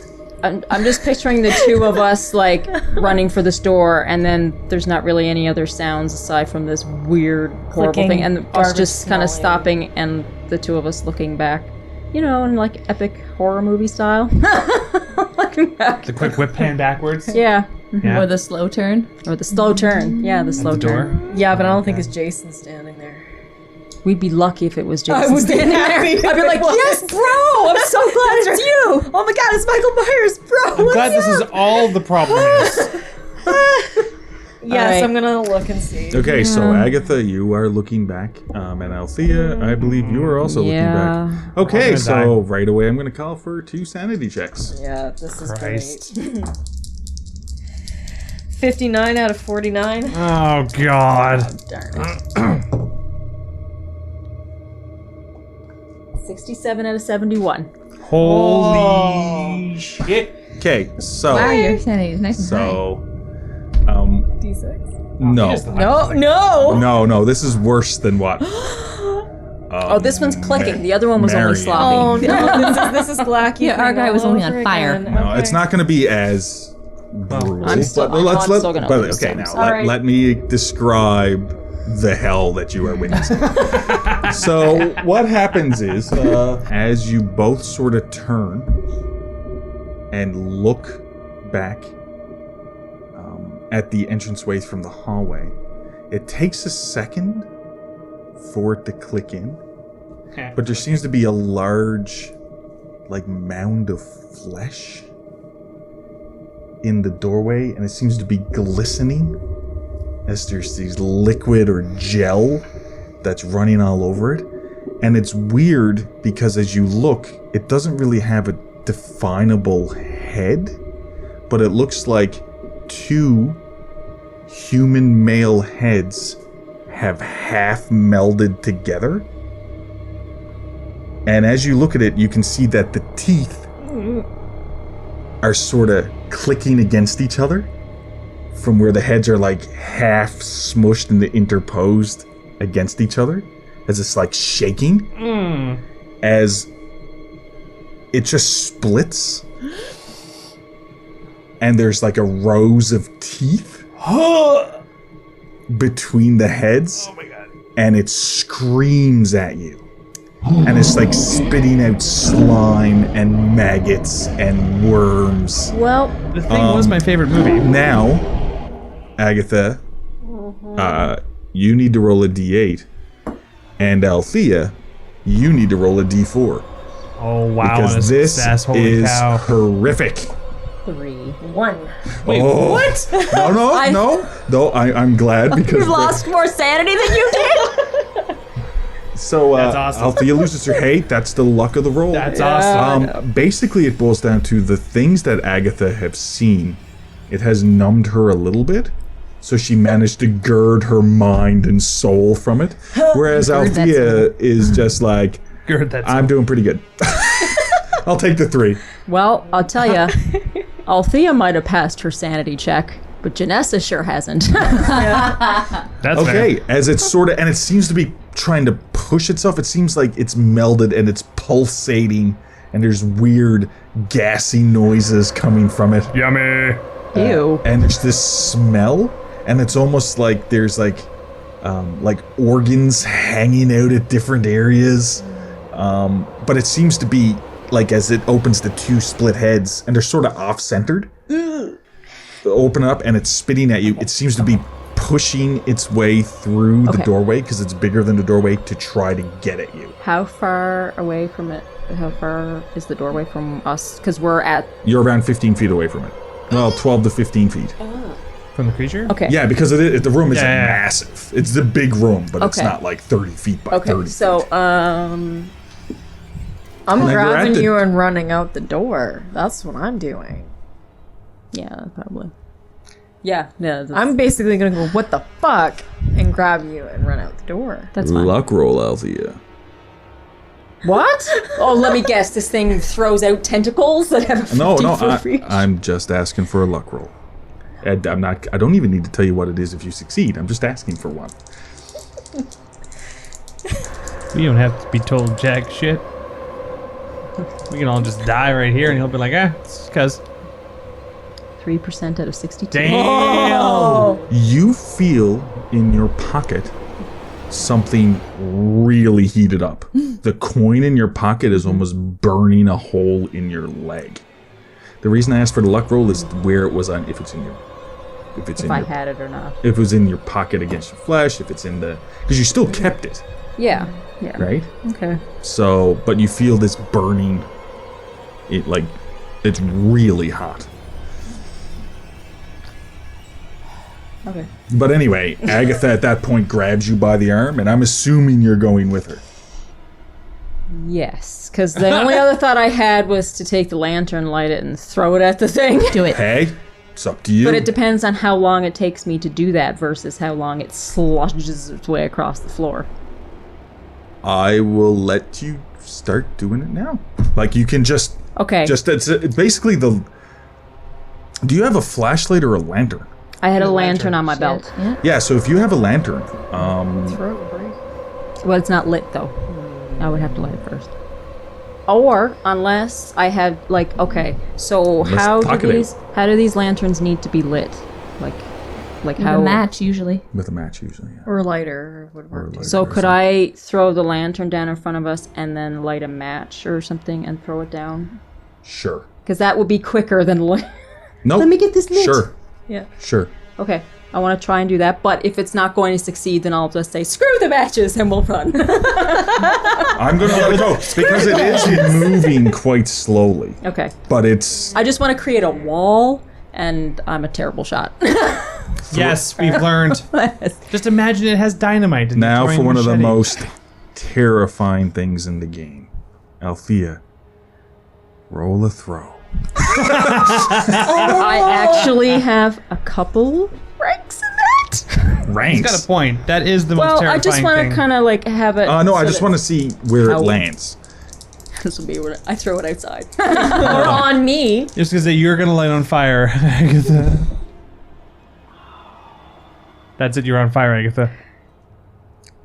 picturing the two of us like running for this door, and then there's not really any other sounds aside from this weird, horrible Clicking, thing, and us garbage just kind of smelling. stopping, and the two of us looking back, you know, in like epic horror movie style. Looking back. The quick whip hand backwards. Yeah. Yeah. Or the slow turn. Or the slow turn. Yeah, the slow the door. turn. Yeah, but I don't think it's Jason standing there. We'd be lucky if it was Jason. I would be standing happy if there. I'd be it like, was. yes, bro! I'm so glad it's you! Oh my god, it's Michael Myers, bro! I'm glad this is all the problem is. Yes, Alright. I'm gonna look and see. Okay, so Agatha, you are looking back, and Althea, I believe you are also looking back. Okay, gonna so right away I'm going to call for 2 sanity checks. Yeah, this is Christ. great. 59 out of 49. Oh, God. Darn it. 67 out of 71. Holy shit. Okay, so Wow, your sanity is nice and so D6. no, No! this is worse than what? Oh, this one's clicking. The other one was only Marion. sloppy. Oh no, this is Glacky. Yeah, our guy was only on fire. No, it's not going to be as brutal. I'm still- but let's I'm let. still gonna but, lose, okay, so now I'm sorry. let me describe the hell that you are witnessing. So what happens is, as you both sort of turn and look back at the entranceways from the hallway, it takes a second for it to click in, but there seems to be a large, like, mound of flesh in the doorway, and it seems to be glistening as there's these liquid or gel that's running all over it. And it's weird because as you look, it doesn't really have a definable head, but it looks like 2 human male heads have half melded together. And as you look at it, you can see that the teeth are sort of clicking against each other from where the heads are like half smushed and interposed against each other as it's like shaking as it just splits and there's like a rows of teeth between the heads. Oh my god. And it screams at you. And it's like spitting out slime and maggots and worms. Well, The Thing was my favorite movie. Now, Agatha, you need to roll a d8. And Althea, you need to roll a d4. Oh, wow. Because and a this success. Holy is cow. horrific. 3. 1. Wait, Oh. what? No, I'm glad because You've lost more sanity than you did. So That's awesome. Althea loses her hate. That's the luck of the roll. That's awesome. Basically, it boils down to the things that Agatha have seen. It has numbed her a little bit, so she managed to gird her mind and soul from it. Whereas Gird that Althea is just like, Gird, that's I'm doing pretty good. I'll take the 3. Well, I'll tell you, Althea might have passed her sanity check, but Janessa sure hasn't. That's Okay, fair. as it's sort of, and it seems to be trying to push itself. It seems like it's melded and it's pulsating, and there's weird gassy noises coming from it. Yummy. Ew. And there's this smell, and it's almost like there's like organs hanging out at different areas. But it seems to be like as it opens the 2 split heads, and they're sort of off-centered. Open up, and it's spitting at you. It seems to be pushing its way through the Okay. doorway because it's bigger than the doorway to try to get at you. How far away from it? How far is the doorway from us? Because we're at. You're around 15 feet away from it. Well, 12 to 15 feet. From the creature? Okay. Yeah, because the room isn't Yeah. massive. It's a big room, but it's Okay. not like 30 feet by 30 Okay. feet. So, I'm And then you're at grabbing the- you and running out the door. That's what I'm doing. yeah, probably. Yeah. Yeah. I'm basically gonna go, what the fuck? And grab you and run out the door. That's fine. Luck roll, Althea. What? Oh, let me guess. This thing throws out tentacles that have a 50 No, foot reach. I'm just asking for a luck roll. And I'm not. I don't even need to tell you what it is if you succeed. I'm just asking for one. We don't have to be told jack shit. We can all just die right here, and he'll be like, it's because. 3% out of 62. Damn! You feel in your pocket something really heated up. The coin in your pocket is almost burning a hole in your leg. The reason I asked for the luck roll is where it was on. If it's in your. If I had it or not. If it was in your pocket against your flesh. If it's in the. Because you still kept it, Yeah. Yeah. right? Okay. So, but you feel this burning. It like, it's really hot. Okay. But anyway, Agatha at that point grabs you by the arm, and I'm assuming you're going with her. Yes, because the only other thought I had was to take the lantern, light it, and throw it at the thing. Do it. Hey, it's up to you. But it depends on how long it takes me to do that versus how long it sludges its way across the floor. I will let you start doing it now. Like you can just Okay. it's basically the. Do you have a flashlight or a lantern? I had a lantern on my belt. Yeah, so if you have a lantern, Well, it's not lit though. I would have to light it first. Or unless I had like so Let's how talk do it these out. how do these lanterns need to be lit? Like With how a match, usually. with a match usually. Yeah. Or a lighter would work. too. So could I throw the lantern down in front of us and then light a match or something and throw it down? Sure. Because that would be quicker than No. Let me get this lit. Sure. Yeah. Sure. Okay, I want to try and do that, but if it's not going to succeed, then I'll just say, screw the matches, and we'll run. I'm gonna let it go because it is moving quite slowly, Okay. but it's I just want to create a wall, and I'm a terrible shot. Yes, we've learned. Just imagine it has dynamite. And now you're for throwing one of the machete. most terrifying things in the game. Althea, roll a throw. I actually have a couple ranks in that. Ranks. He's got a point. That is the most Well, terrifying I just want thing. to kind of like have it. No, I so just that- want to see where it How- lands. This will be when I throw it outside. Or on me. Just because you're going to light on fire, Agatha. That's it, you're on fire, Agatha.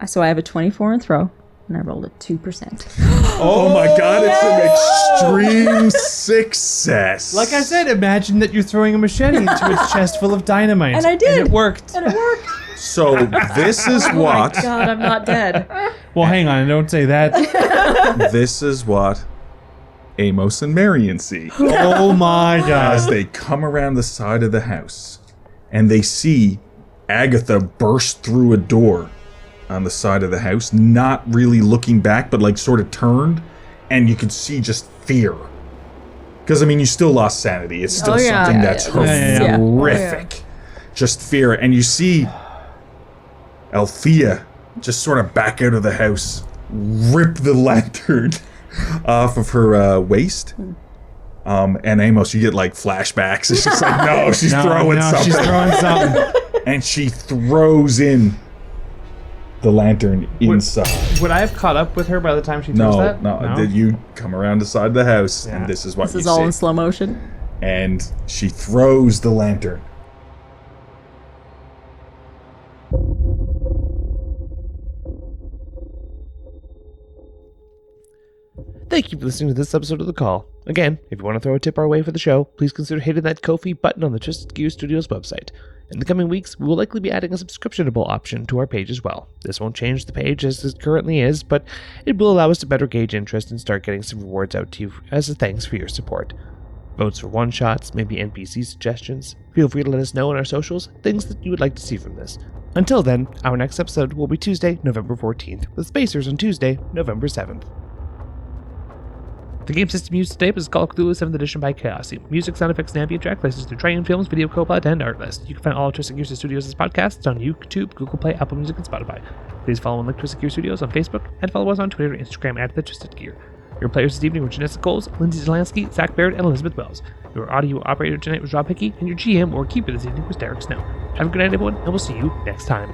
So I have a 24 in throw, and I rolled a 2%. Oh my god, it's an extreme success. Like I said, imagine that you're throwing a machete into its chest full of dynamite. And I did. And it worked. And it worked. So this is what God, I'm not dead. Well, hang on, don't say that. this is what Amos and Marion see Oh my as god. they come around the side of the house and they see Agatha burst through a door on the side of the house, not really looking back, but like sort of turned and you can see just fear. Because, I mean, you still lost sanity. It's still something that's horrific. Just fear. And you see Althea just sort of back out of the house, rip the lantern off of her waist. And Amos, you get like flashbacks. It's just like, no, she's throwing something. She's throwing something. And she throws in the lantern inside. Would I have caught up with her by the time she throws that? No. You come around the side of the house, and this is what This is all in slow motion. And she throws the lantern. Thank you for listening to this episode of The Call. Again, if you want to throw a tip our way for the show, please consider hitting that Ko-fi button on the Twisted Gear Studios website. In the coming weeks, we will likely be adding a subscriptionable option to our page as well. This won't change the page as it currently is, but it will allow us to better gauge interest and start getting some rewards out to you as a thanks for your support. Votes for one-shots, maybe NPC suggestions. Feel free to let us know on our socials things that you would like to see from this. Until then, our next episode will be Tuesday, November 14th, with Spacers on Tuesday, November 7th. The game system used today was Call of Cthulhu 7th Edition by Chaosy. Music, sound effects, and ambient track licensed through Triune Films, Video Copilot, and Artlist. You can find all of Twisted Gear Studios' podcasts on YouTube, Google Play, Apple Music, and Spotify. Please follow and like Twisted Gear Studios on Facebook, and follow us on Twitter and Instagram at The Twisted Gear. Your players this evening were Janessa Coles, Lindsay Zelansky, Zach Barrett, and Elizabeth Wells. Your audio operator tonight was Rob Hickey, and your GM or keeper this evening was Derek Snow. Have a good night, everyone, and we'll see you next time.